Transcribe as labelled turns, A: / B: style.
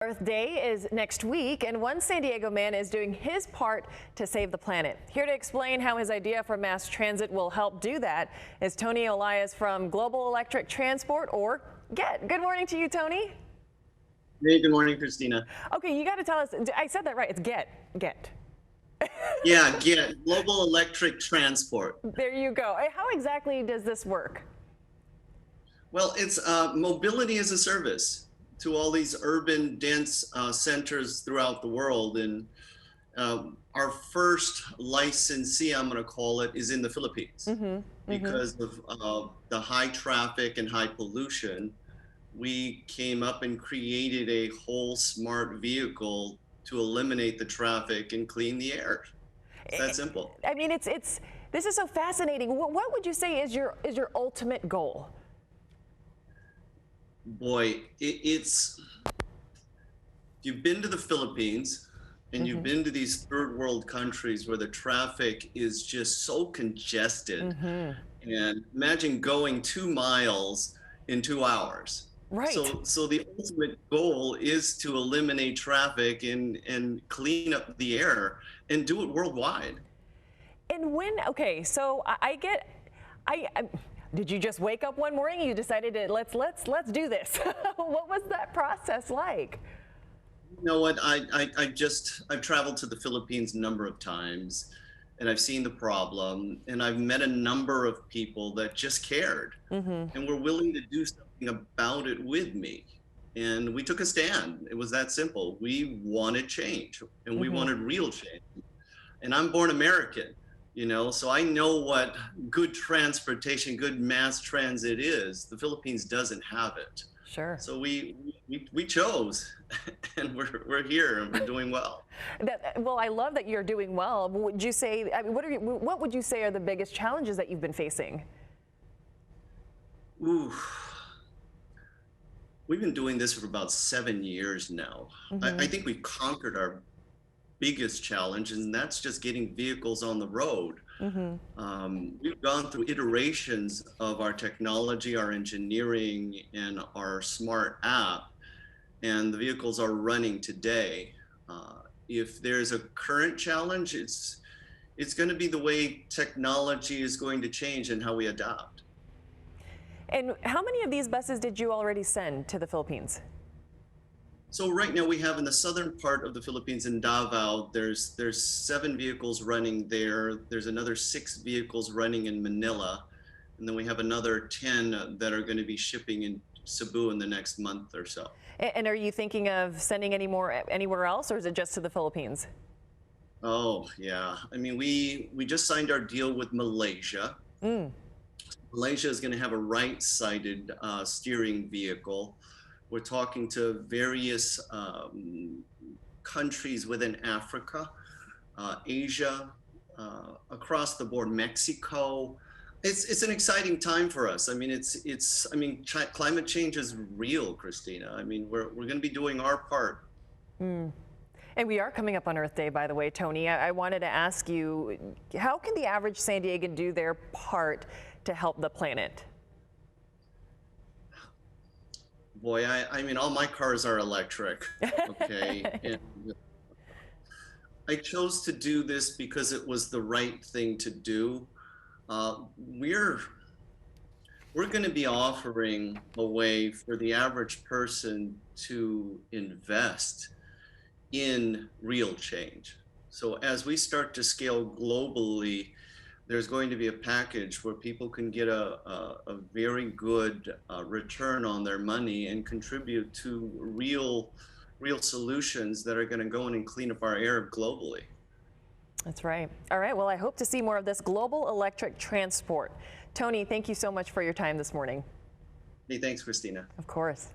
A: Earth Day is next week, and one San Diego man is doing his part to save the planet. Here to explain how his idea for mass transit will help do that is Tony Olaes from Global Electric Transport, or GET. Good morning to you, Tony.
B: Hey, good morning, Christina.
A: Okay, you got to tell us. I said that right. It's GET.
B: Yeah, GET, Global Electric Transport.
A: There you go. How exactly does this work?
B: Well, it's mobility as a service to all these urban, dense centers throughout the world. And our first licensee, I'm going to call it, is in the Philippines. Because of the high traffic and high pollution. We came up and created a whole smart vehicle to eliminate the traffic and clean the air. It's that simple.
A: I mean, this is so fascinating. What would you say is your ultimate goal?
B: Boy, it's if you've been to the Philippines and you've been to these third world countries where the traffic is just so congested, and imagine going 2 miles in 2 hours.
A: Right.
B: So the ultimate goal is to eliminate traffic and clean up the air and do it worldwide.
A: And okay, so did you just wake up one morning and you decided to let's do this? What was that process like?
B: You know what? I've traveled to the Philippines a number of times, and I've seen the problem, and I've met a number of people that just cared and were willing to do something about it with me. And we took a stand. It was that simple. We wanted change, and we wanted real change. And I'm born American, so I know what good transportation, good mass transit is. The Philippines doesn't have it.
A: Sure.
B: So we chose, and we're here, and we're doing well.
A: Well, I love that you're doing well. Would you say, I mean, what would you say are the biggest challenges that you've been facing?
B: Ooh. We've been doing this for about 7 years now. I think we've conquered our biggest challenge, and that's just getting vehicles on the road. We've gone through iterations of our technology, our engineering, and our smart app, and the vehicles are running today. If there's a current challenge, it's going to be the way technology is going to change and how we adapt.
A: And how many of these buses did you already send to the Philippines?
B: So right now we have in the southern part of the Philippines in Davao, there's 7 vehicles running there. There's another 6 vehicles running in Manila. And then we have another 10 that are going to be shipping in Cebu in the next month or so.
A: And are you thinking of sending any more anywhere else, or is it just to the Philippines?
B: Oh, yeah. I mean, we just signed our deal with Malaysia. Malaysia is going to have a right-sided steering vehicle. We're talking to various countries within Africa, Asia, across the board, Mexico. It's an exciting time for us. I mean, climate change is real, Christina. I mean, we're going to be doing our part.
A: And we are coming up on Earth Day, by the way, Tony. I wanted to ask you, how can the average San Diegan do their part to help the planet?
B: Boy, I mean, all my cars are electric, okay? And I chose to do this because it was the right thing to do. We're going to be offering a way for the average person to invest in real change. So as we start to scale globally, there's going to be a package where people can get a very good return on their money and contribute to real solutions that are going to go in and clean up our air globally.
A: That's right. All right. Well, I hope to see more of this global electric transport. Tony, thank you so much for your time this morning.
B: Hey, thanks, Christina.
A: Of course.